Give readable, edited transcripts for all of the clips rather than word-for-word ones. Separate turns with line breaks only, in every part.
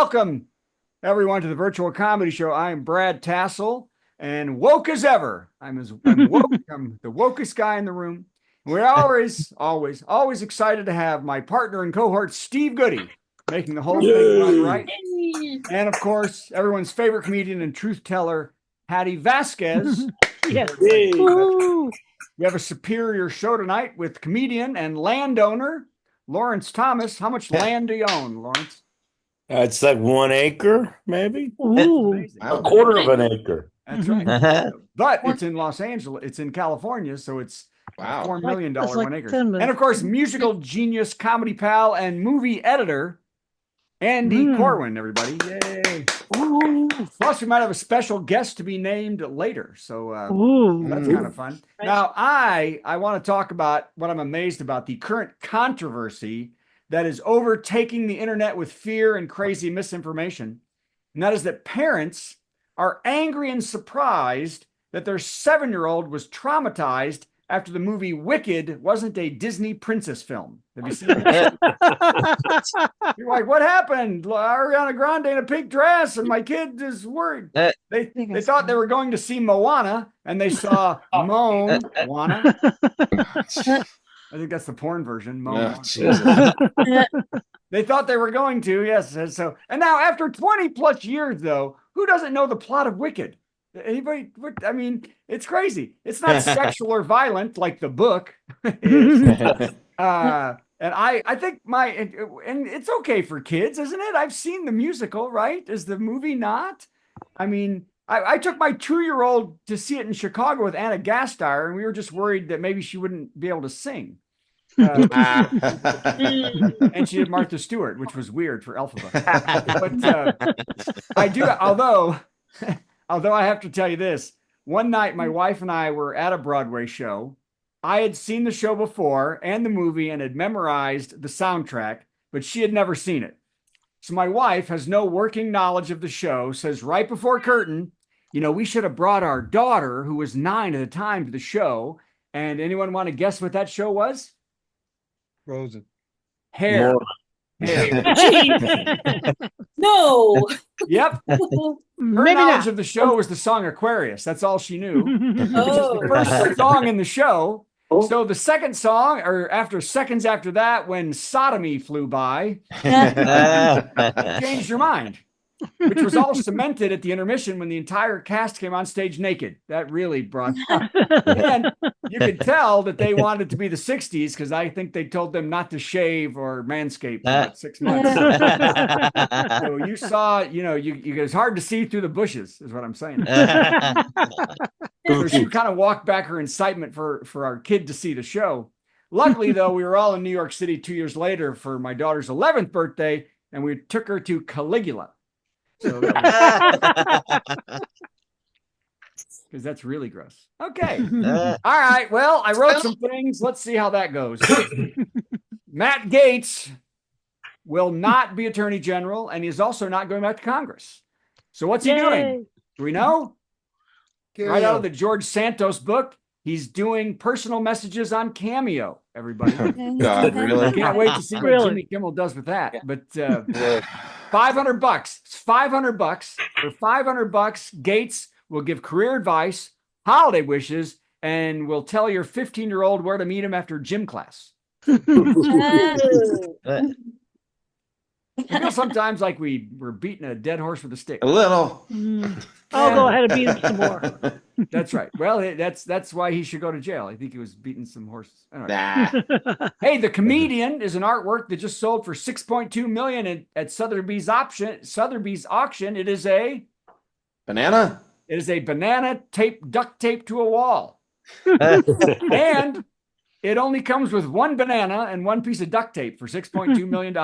Welcome, everyone, to the virtual comedy show. I am Brad Tassell, and woke as ever. I'm woke. I'm the wokest guy in the room. We're always excited to have my partner and cohort, Steve Goody, making the whole thing run right. And of course, everyone's favorite comedian and truth teller, Hattie Vasquez.
Yes.
We have a superior show tonight with comedian and landowner Lawrence Thomas. How much land do you own, Lawrence?
It's like 1 acre, maybe.
Ooh.
A quarter of an acre.
That's right. But it's in Los Angeles. It's in California, so it's $4 million
Like
1 acre.
10
And of course, musical genius, comedy pal, and movie editor Andy Corwin. Everybody, yay!
Ooh.
Plus, we might have a special guest to be named later, so that's kind of fun.
Right.
Now, I want to talk about what I'm amazed about: the current controversy that is overtaking the internet with fear and crazy misinformation. And that is that parents are angry and surprised that their 7-year-old was traumatized after the movie Wicked wasn't a Disney princess film. Have you seen it? You're like, what happened? Ariana Grande in a pink dress, and my kid is worried. They thought they were going to see Moana, and they saw Moana. I think that's the porn version. They thought they were going to, yes. So, and now after 20 plus years, though, who doesn't know the plot of Wicked? Anybody? I mean, it's crazy. It's not sexual or violent like the book is. And I think and it's okay for kids, isn't it? I've seen the musical, right? Is the movie not? I mean, I took my 2-year-old to see it in Chicago with Anna Gasteyer, and we were just worried that maybe she wouldn't be able to sing. And she did Martha Stewart, which was weird for Elphaba. But I do, although I have to tell you this, one night my wife and I were at a Broadway show. I had seen the show before and the movie and had memorized the soundtrack, but she had never seen it. So my wife has no working knowledge of the show, says right before curtain, we should have brought our daughter, who was 9 at the time, to the show. And anyone want to guess what that show was?
Frozen.
Hair.
No.
Yep. Her knowledge of the show was the song Aquarius. That's all she knew. Which is the first song in the show. So the second song, or seconds after that, when sodomy flew by, changed your mind, which was all cemented at the intermission when the entire cast came on stage naked. That really brought and you could tell that they wanted to be the 60s because I think they told them not to shave or manscape for about 6 months. So you saw, it was hard to see through the bushes, is what I'm saying. So she kind of walked back her incitement for our kid to see the show. Luckily, though, we were all in New York City 2 years later for my daughter's 11th birthday, and we took her to Caligula. So because that's really gross. Okay. All right. Well, I wrote some things. Let's see how that goes. Matt Gaetz will not be Attorney General, and he's also not going back to Congress. So what's he doing? Do we know? Right out of the George Santos book, he's doing personal messages on Cameo, everybody.
God, really?
I can't wait to see what Jimmy Kimmel does with that. But $500. It's $500. For $500, Gates will give career advice, holiday wishes, and will tell your 15-year-old where to meet him after gym class. I feel sometimes like we're beating a dead horse with a stick.
A little.
I'll go ahead and beat him some more.
That's right. Well, that's why he should go to jail. I think he was beating some horses.
Nah.
Hey, The Comedian is an artwork that just sold for $6.2 million at Sotheby's auction. It is a
Banana?
It is a banana duct taped to a wall. And it only comes with one banana and one piece of duct tape for $6.2 million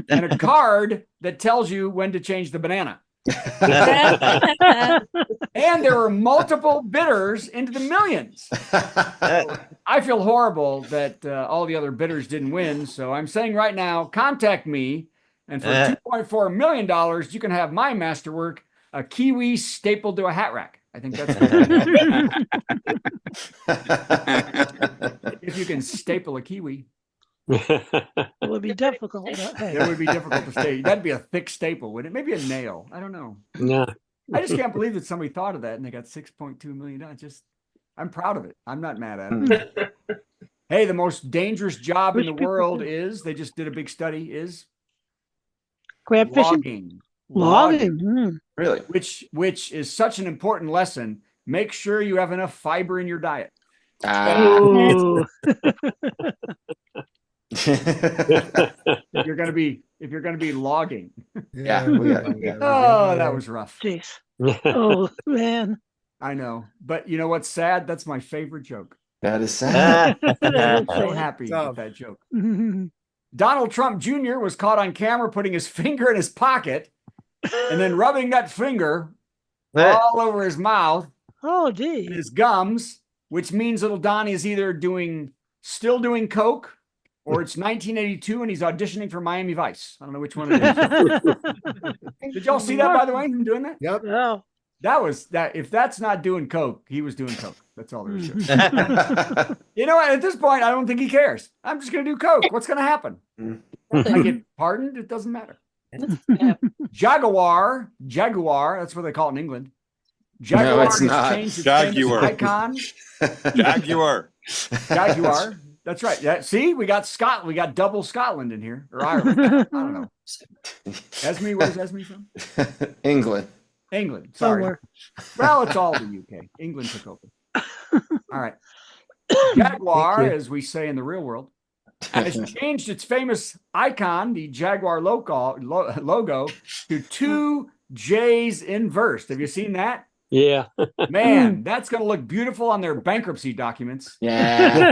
and a card that tells you when to change the banana. And there were multiple bidders into the millions. I feel horrible that all the other bidders didn't win. So I'm saying right now, contact me. And for $2.4 million, you can have my masterwork, a kiwi stapled to a hat rack. I think that's if you can staple a kiwi.
It would be difficult. But hey.
It would be difficult to stay. That'd be a thick staple, wouldn't it? Maybe a nail. I don't know.
Yeah.
I just can't believe that somebody thought of that and they got $6.2 million. I'm proud of it. I'm not mad at it. Hey, the most dangerous job in the world is, they just did a big study, is
Crab fishing?
Logging.
Really?
Which is such an important lesson. Make sure you have enough fiber in your diet.
Ooh.
If you're gonna be logging.
Yeah.
Oh, that was rough.
Jeez. Oh, man.
I know. But you know what's sad? That's my favorite joke.
That is sad.
I'm so happy with that joke. Donald Trump Jr. was caught on camera putting his finger in his pocket and then rubbing that finger all over his mouth.
Oh, gee.
And his gums, which means little Donnie is either still doing coke, or it's 1982 and he's auditioning for Miami Vice. I don't know which one it is. Did y'all see that, by the way, him doing that?
Yep.
Oh.
If that's not doing coke, he was doing coke. That's all there is to it. You know what? At this point, I don't think he cares. I'm just going to do coke. What's going to happen? I get pardoned. It doesn't matter. Jaguar. That's what they call it in England. Jaguar
No, it's
has
not.
changed its
Jaguar.
famous icon.
Jaguar.
That's right. Yeah, see, we got Scotland. We got double Scotland in here, or Ireland. I don't know. Esme, where's Esme from?
England.
England. Sorry.
Somewhere.
Well, it's all the UK. England took over. All right. Jaguar, as we say in the real world, has changed its famous icon, the Jaguar logo, to two J's inversed. Have you seen that?
Yeah.
Man, that's going to look beautiful on their bankruptcy documents.
Yeah.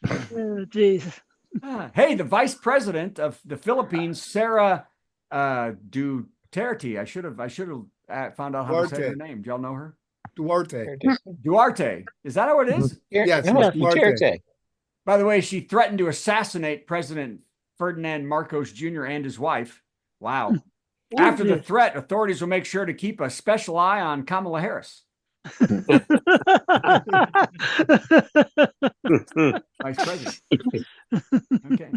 Oh, jeez.
Hey, the vice president of the Philippines, Sarah Duterte. I should have found out how to say her name. Do y'all know her? Duarte. Is that how it is?
Yes,
Duarte.
By the way, she threatened to assassinate President Ferdinand Marcos Jr. and his wife. Wow. After the threat, authorities will make sure to keep a special eye on Kamala Harris. Vice president. Okay.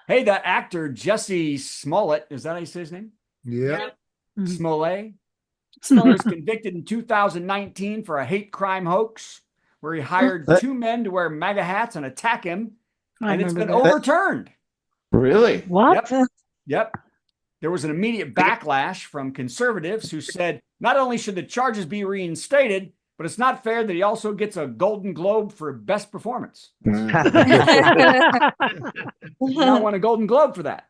Hey, that actor Jesse Smollett, is that how you say his name?
Yeah.
Smollett was convicted in 2019 for a hate crime hoax where he hired two men to wear MAGA hats and attack him, and it's been overturned.
Really?
What?
Yep. There was an immediate backlash from conservatives who said not only should the charges be reinstated, but it's not fair that he also gets a Golden Globe for best performance. He not won a Golden Globe for that.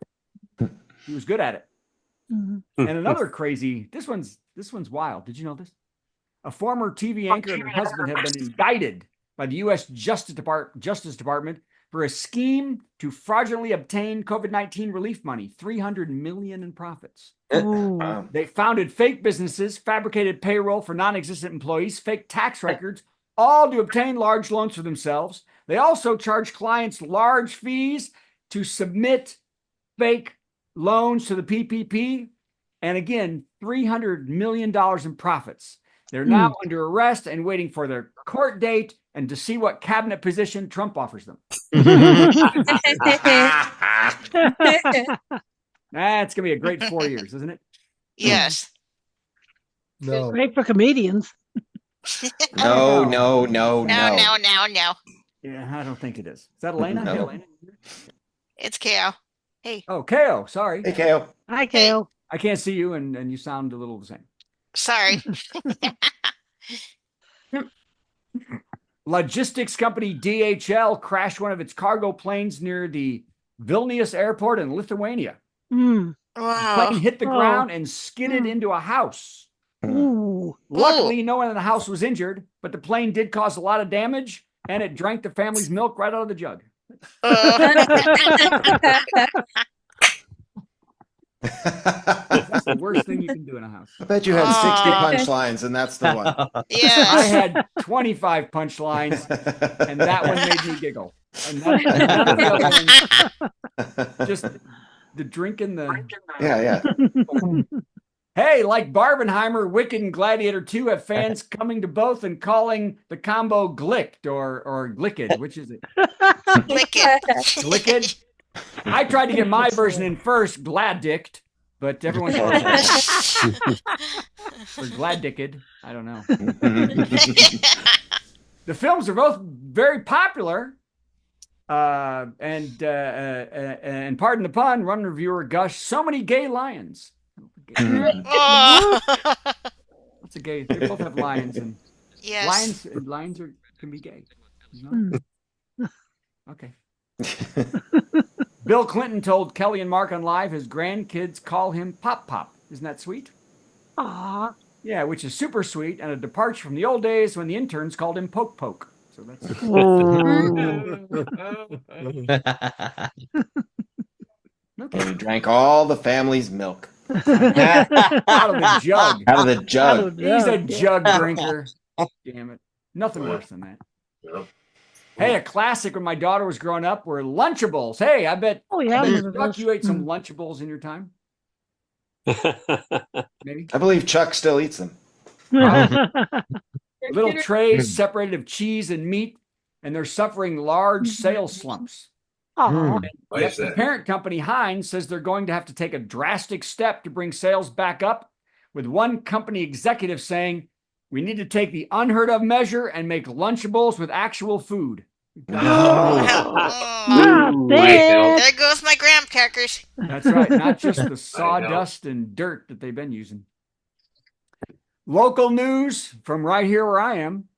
He was good at it. And another crazy, this one's wild. Did you know this? A former TV anchor and her husband have been indicted by the U.S. Justice Department for a scheme to fraudulently obtain COVID-19 relief money, $300 million in profits. They founded fake businesses, fabricated payroll for non-existent employees, fake tax records, all to obtain large loans for themselves. They also charge clients large fees to submit fake loans to the PPP. And again, $300 million in profits. They're now under arrest and waiting for their court date and to see what cabinet position Trump offers them. It's going to be a great 4 years, isn't it?
Yes.
No.
Great for comedians.
No.
No.
Yeah, I don't think it is. Is that Elena?
No.
Hey, Elena?
It's KO. Hey.
Oh, KO. Sorry.
Hey, Kale.
Hi, Kale.
I can't see you, and you sound a little the same.
Sorry.
Logistics company DHL crashed one of its cargo planes near the Vilnius airport in Lithuania. The plane hit the ground and skidded into a house. Luckily, no one in the house was injured, but the plane did cause a lot of damage, and it drank the family's milk right out of the jug. That's the worst thing you can do in a house.
I bet you had 60 punchlines, and that's the one.
Yes.
I had 25 punchlines, and that one made me giggle. And none of the other ones, just the drinking the.
Yeah.
Hey, like Barbenheimer, Wicked, and Gladiator 2 have fans coming to both and calling the combo Glicked or Glicked. Which is it?
Wicked.
Glicked? I tried to get my version in first, Gladicked, but everyone calls it or Gladicked. I don't know. The films are both very popular. And pardon the pun, run reviewer gush, so many gay lions.
Oh.
What's a gay? They both have lions, and
Yes.
lions can be gay. You know? Okay. Bill Clinton told Kelly and Mark on Live his grandkids call him Pop Pop. Isn't that sweet?
Aw.
Yeah, which is super sweet and a departure from the old days when the interns called him Poke Poke. So that's
And he drank all the family's milk.
out of the jug.
Out of the jug.
He's a jug drinker. Damn it. Nothing worse than that. Hey, a classic when my daughter was growing up were Lunchables. Hey, I bet Chuck, you ate some Lunchables in your time. Maybe.
I believe Chuck still eats them.
Little trays separated of cheese and meat, and they're suffering large sales slumps.
Aw.
Yet the parent company, Heinz, says they're going to have to take a drastic step to bring sales back up, with one company executive saying, "We need to take the unheard of measure and make Lunchables with actual food."
Oh.
Dad.
There goes my graham crackers.
That's right, not just the sawdust and dirt that they've been using. Local news from right here where I am.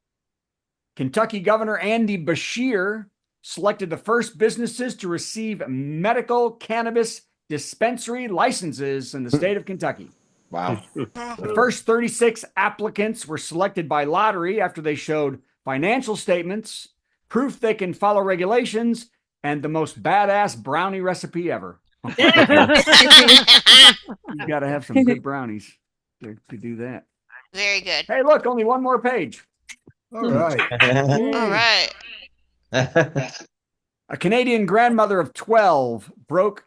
Kentucky Governor Andy Beshear selected the first businesses to receive medical cannabis dispensary licenses in the state of Kentucky.
Wow.
The first 36 applicants were selected by lottery after they showed financial statements, proof they can follow regulations, and the most badass brownie recipe ever. You've got to have some good brownies to do that.
Very good.
Hey, look, only one more page.
All right.
All right.
A Canadian grandmother of 12 broke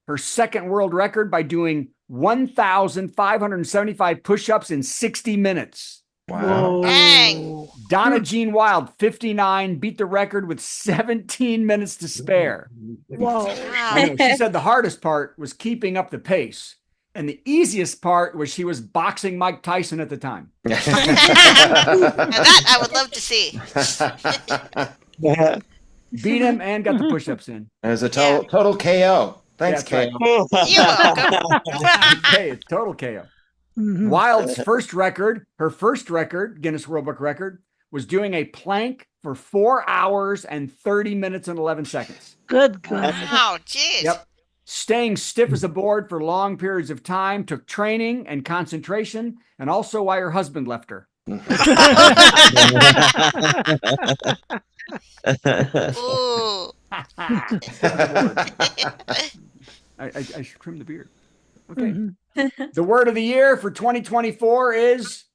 her second world record by doing 1,575 push-ups in 60 minutes.
Wow.
Dang.
Donna Jean Wild, 59, beat the record with 17 minutes to spare.
Whoa.
I know, she said the hardest part was keeping up the pace. And the easiest part was she was boxing Mike Tyson at the time.
Now that I would love to see.
Beat him and got the push-ups in.
It was a total KO. Thanks,
That's
KO.
You're welcome.
Hey, it's total KO. Wild's first record, her first record, Guinness World Book record, was doing a plank for 4 hours and 30 minutes and 11 seconds.
Good God.
Oh, jeez.
Yep. Staying stiff as a board for long periods of time took training and concentration, and also why her husband left her.
Ooh.
I should trim the beard. Okay. The word of the year for 2024 is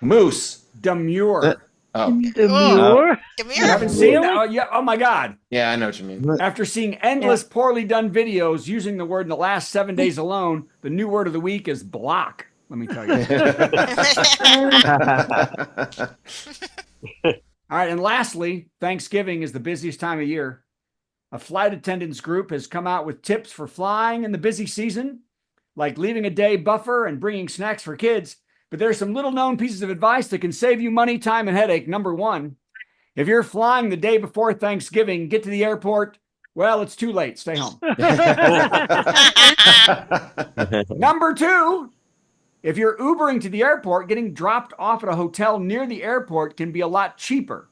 Moose.
demure.
Oh,
Demure.
Demure.
You haven't seen that? Oh, yeah. Oh, my God.
yeah, I know what you mean.
After seeing endless poorly done videos using the word in the last 7 days alone, the new word of the week is block. Let me tell you. All right. And lastly, Thanksgiving is the busiest time of year. A flight attendants group has come out with tips for flying in the busy season, like leaving a day buffer and bringing snacks for kids. But there are some little known pieces of advice that can save you money, time, and headache. Number one, if you're flying the day before Thanksgiving, get to the airport. Well, it's too late. Stay home. Number two, if you're Ubering to the airport, getting dropped off at a hotel near the airport can be a lot cheaper.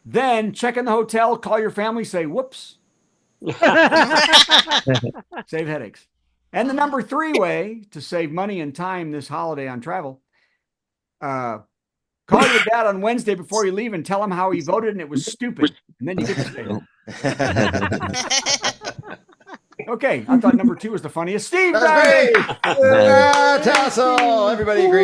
Then check in the hotel, call your family, say, whoops. Save headaches. And the number three way to save money and time this holiday on travel, call your dad on Wednesday before you leave and tell him how he voted and it was stupid. And then you get to stay home. Okay, I thought number two was the funniest. Steve,
That's great. Tassell. Everybody agree.